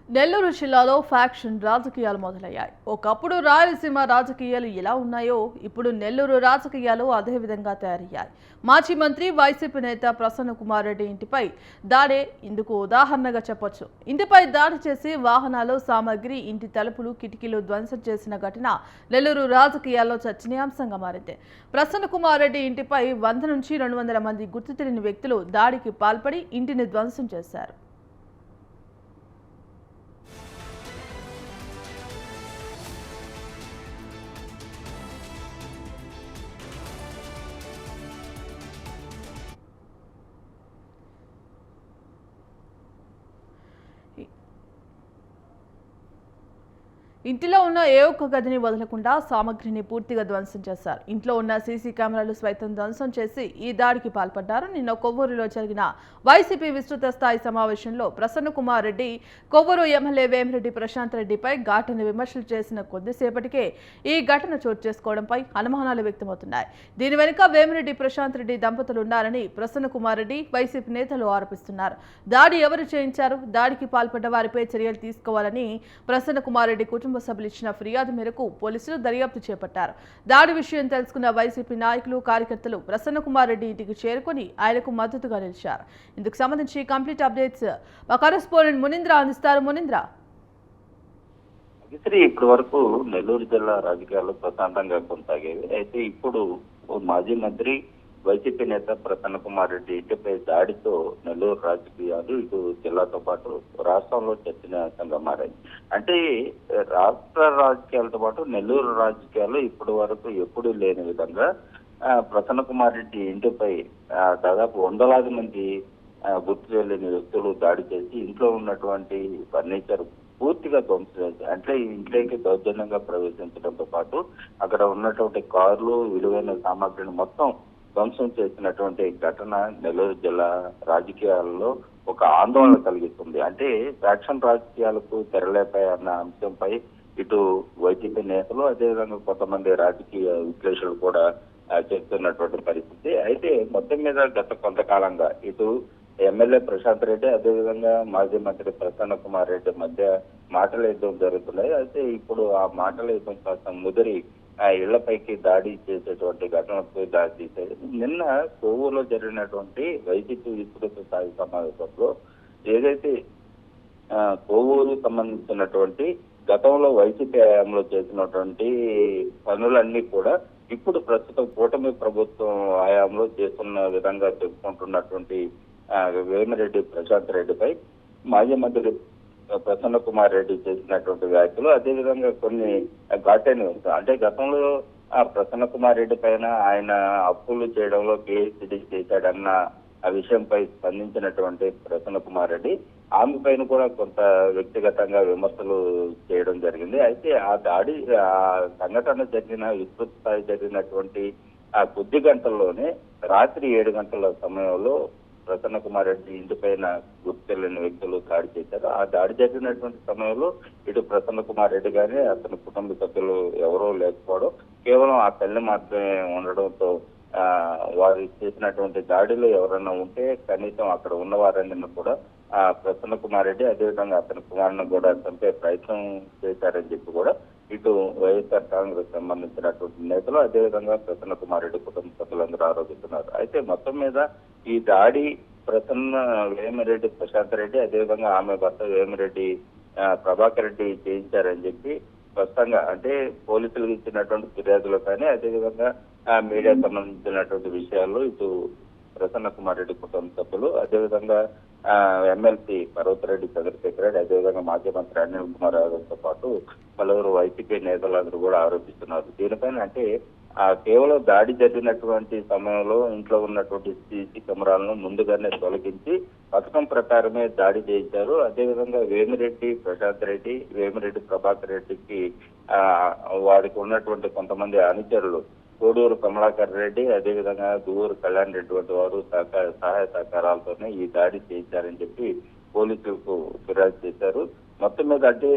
నెల్లూరు జిల్లాలో ఫ్యాక్షన్ రాజకీయాలు మొదలయ్యాయి. ఒకప్పుడు రాయలసీమ రాజకీయాలు ఎలా ఉన్నాయో ఇప్పుడు నెల్లూరు రాజకీయాలు అదే విధంగా తయారయ్యాయి. మాజీ మంత్రి వైసీపీ నేత ప్రసన్న కుమార్ రెడ్డి ఇంటిపై దాడే ఇందుకు ఉదాహరణగా చెప్పొచ్చు. ఇంటిపై దాడి చేసి వాహనాలు, సామాగ్రి, ఇంటి తలుపులు, కిటికీలు ధ్వంసం చేసిన ఘటన నెల్లూరు రాజకీయాల్లో చర్చనీయాంశంగా మారింది. ప్రసన్న కుమార్ రెడ్డి ఇంటిపై 100 నుంచి 200 మంది గుర్తు తెలియని వ్యక్తులు దాడికి పాల్పడి ఇంటిని ధ్వంసం చేశారు. ఇంటిలో ఉన్న ఏ ఒక్క గదిని వదలకుండా సామగ్రిని పూర్తిగా ధ్వంసం చేశారు. ఇంట్లో ఉన్న సీసీ కెమెరాలు సైతం ధ్వంసం చేసి ఈ దాడికి పాల్పడ్డారు. నిన్న కొవ్వూరులో జరిగిన వైసీపీ విస్తృత స్థాయి సమావేశంలో ప్రసన్న కుమార్ రెడ్డి కొవ్వూరు ఎమ్మెల్యే వేమిరెడ్డి ప్రశాంత్ రెడ్డిపై ఘాటును విమర్శలు చేసిన కొద్దిసేపటికే ఈ ఘటన చోటు చేసుకోవడంపై అనుమానాలు వ్యక్తమవుతున్నాయి. దీని వెనుక వేమిరెడ్డి ప్రశాంత్ రెడ్డి దంపతులు ఉన్నారని ప్రసన్న కుమార్ రెడ్డి వైసీపీ నేతలు ఆరోపిస్తున్నారు. దాడి ఎవరు చేయించారు, దాడికి పాల్పడ్డ వారిపై చర్యలు తీసుకోవాలని ప్రసన్న కుమార్ రెడ్డి కుటుంబ సభ్యులు ఇచ్చిన ఫిర్యాదు మేరకు పోలీసులు దర్యాప్తు చేపట్టారు. దాడి విషయం తెలుసుకున్న వైసీపీ నాయకులు, కార్యకర్తలు ప్రసన్న కుమార్ రెడ్డి ఇంటికి చేరుకుని ఆయనకు మద్దతుగా నిలిచారు. ఇందుకు సంబంధించి కంప్లీట్ అప్డేట్స్ మా కరెస్పాండెంట్ మునీంద్ర అందిస్తారు. మునీంద్ర, ఇప్పటి వరకు నెల్లూరు జిల్లా రాజకీయాలు ప్రశాంతంగా కొనసాగేవి. అయితే ఇప్పుడు మాజీ మంత్రి వైసీపీ నేత ప్రసన్న కుమార్ రెడ్డి ఇంటిపై దాడితో నెల్లూరు రాజకీయాలు ఇటు జిల్లాతో పాటు రాష్ట్రంలో చర్చనీయాంశంగా మారాయి. అంటే రాష్ట్ర రాజకీయాలతో పాటు నెల్లూరు రాజకీయాలు ఇప్పటి వరకు ఎప్పుడూ లేని విధంగా ప్రసన్న కుమార్ రెడ్డి ఇంటిపై దాదాపు వందలాది మంది గుర్తు తెలియని వ్యక్తులు దాడి చేసి ఇంట్లో ఉన్నటువంటి ఫర్నిచర్ పూర్తిగా ధ్వంసం, అంటే ఇంట్లోకి దౌర్జన్యంగా ప్రవేశించడంతో పాటు అక్కడ ఉన్నటువంటి కార్లు, విలువైన సామాగ్రిని మొత్తం ధ్వంసం చేసినటువంటి ఘటన నెల్లూరు జిల్లా రాజకీయాల్లో ఒక ఆందోళన కలిగిస్తుంది. అంటే ఫ్యాక్షన్ రాజకీయాలకు తెరలేపాయన్న అంశంపై ఇటు వైసీపీ నేతలు, అదేవిధంగా కొంతమంది రాజకీయ విశ్లేషకులు కూడా చెప్తున్నటువంటి పరిస్థితి. అయితే మొత్తం మీద గత కొంతకాలంగా ఇటు ఎమ్మెల్యే ప్రశాంత్ రెడ్డి, అదేవిధంగా మాజీ మంత్రి ప్రసన్న కుమార్ రెడ్డి మధ్య మాటల యుద్ధం జరుగుతున్నాయి. అయితే ఇప్పుడు ఆ మాటల యుద్ధం కాస్త ముదిరి ఇళ్లపైకి దాడి చేసేటువంటి ఘటనకు దాడి తీసేది. నిన్న కొవ్వూరులో జరిగినటువంటి వైసీపీ విస్తృత స్థాయి సమావేశంలో ఏదైతే కొవ్వూరు సంబంధించినటువంటి గతంలో వైసీపీ హయాంలో చేసినటువంటి పనులన్నీ కూడా ఇప్పుడు ప్రస్తుతం కూటమి ప్రభుత్వం హయాంలో చేస్తున్న విధంగా చెప్పుకుంటున్నటువంటి వేమిరెడ్డి ప్రశాంత్ రెడ్డిపై మాజీ మంత్రి ప్రసన్న కుమార్ రెడ్డి చేసినటువంటి వ్యాఖ్యలు, అదేవిధంగా కొన్ని ఘాటైన, అంటే గతంలో ఆ ప్రసన్న కుమార్ రెడ్డి పైన ఆయన అప్పులు చేయడంలో పిహెచ్డి చేశాడన్న ఆ విషయంపై స్పందించినటువంటి ప్రసన్న కుమార్ రెడ్డి ఆమె పైన కూడా కొంత వ్యక్తిగతంగా విమర్శలు చేయడం జరిగింది. అయితే ఆ దాడి, ఆ సంఘటన జరిగిన విస్తృత స్థాయి జరిగినటువంటి ఆ కొద్ది గంటల్లోనే రాత్రి 7 గంటల సమయంలో ప్రసన్న కుమార్ రెడ్డి ఇంటి పైన గుర్తు తెలియని వ్యక్తులు దాడి చేశారు. ఆ దాడి జరిగినటువంటి సమయంలో ఇటు ప్రసన్న కుమార్ రెడ్డి గాని అతని కుటుంబ సభ్యులు ఎవరో లేకపోవడం, కేవలం ఆ తల్లి మాత్రమే ఉండడంతో వారు చేసినటువంటి దాడిలో ఎవరైనా ఉంటే కనీసం అక్కడ ఉన్న వారని కూడా ప్రసన్న కుమార్ రెడ్డి, అదేవిధంగా అతని కుమారుని కూడా చంపే ప్రయత్నం చేశారని చెప్పి కూడా ఇటు వైఎస్ఆర్ కాంగ్రెస్ సంబంధించినటువంటి నేతలు, అదేవిధంగా ప్రసన్న కుమార్ రెడ్డి కుటుంబ సభ్యులందరూ ఆరోపిస్తున్నారు. అయితే మొత్తం మీద ఈ దాడి ప్రసన్న వేమిరెడ్డి ప్రశాంత్ రెడ్డి, అదేవిధంగా ఆమె భర్త వేమిరెడ్డి ప్రభాకర్ రెడ్డి చేయించారని చెప్పి స్పష్టంగా, అంటే పోలీసులకు ఇచ్చినటువంటి ఫిర్యాదులు కానీ, అదేవిధంగా మీడియా సంబంధించినటువంటి విషయాల్లో ఇటు ప్రసన్న కుమార్ రెడ్డి కుటుంబ సభ్యులు, అదేవిధంగా ఎమ్మెల్సీ పర్వతరెడ్డి చంద్రశేఖర్ రెడ్డి, అదేవిధంగా మాజీ మంత్రి అనిల్ కుమార్ యాదవ్తో పాటు పలువురు వైసీపీ నేతలందరూ కూడా ఆరోపిస్తున్నారు. దీనిపైన అంటే కేవలం దాడి జరిగినటువంటి సమయంలో ఇంట్లో ఉన్నటువంటి సీసీ కెమెరాలను ముందుగానే తొలగించి పథకం ప్రకారమే దాడి చేయించారు. అదేవిధంగా వేమిరెడ్డి ప్రశాంత్ రెడ్డి, వేమిరెడ్డి ప్రభాకర్ రెడ్డికి వారికి ఉన్నటువంటి కొంతమంది అనుచరులు కోడూరు కమలాకర్ రెడ్డి, అదేవిధంగా దువ్వూరు కళ్యాణ్ రెడ్డి వంటి వారు సహాయ సహకారాలతోనే ఈ దాడి చేయించారని చెప్పి పోలీసులకు ఫిర్యాదు చేశారు. మొత్తం మీద అంటే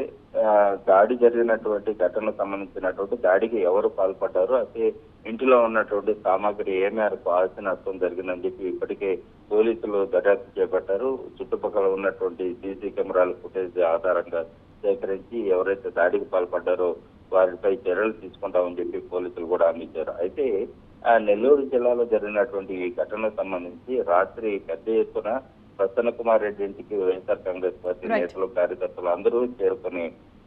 దాడి జరిగినటువంటి ఘటనకు సంబంధించినటువంటి దాడికి ఎవరు పాల్పడ్డారు, అయితే ఇంటిలో ఉన్నటువంటి సామాగ్రి ఏ మేరకు ఆస్తి నష్టం జరిగిందని చెప్పి ఇప్పటికే పోలీసులు దర్యాప్తు చేపట్టారు. చుట్టుపక్కల ఉన్నటువంటి సీసీ కెమెరాల ఫుటేజ్ ఆధారంగా సేకరించి ఎవరైతే దాడికి పాల్పడ్డారో వారిపై చర్యలు తీసుకుంటామని చెప్పి పోలీసులు కూడా అందించారు. అయితే నెల్లూరు జిల్లాలో జరిగినటువంటి ఈ ఘటనకు సంబంధించి రాత్రి పెద్ద ఎత్తున ప్రసన్న కుమార్ రెడ్డి ఇంటికి వైఎస్ఆర్ కాంగ్రెస్ పార్టీ Right. నేతలు కార్యకర్తలు అందరూ చేరుకుని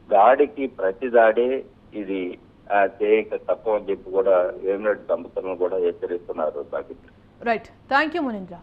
దాడికి ప్రతి దాడే ఇది చేయక తప్ప అని చెప్పి కూడా వేమిరెడ్డి దంపతులను కూడా హెచ్చరిస్తున్నారు. రైట్, థ్యాంక్ యూ మునీంద్ర.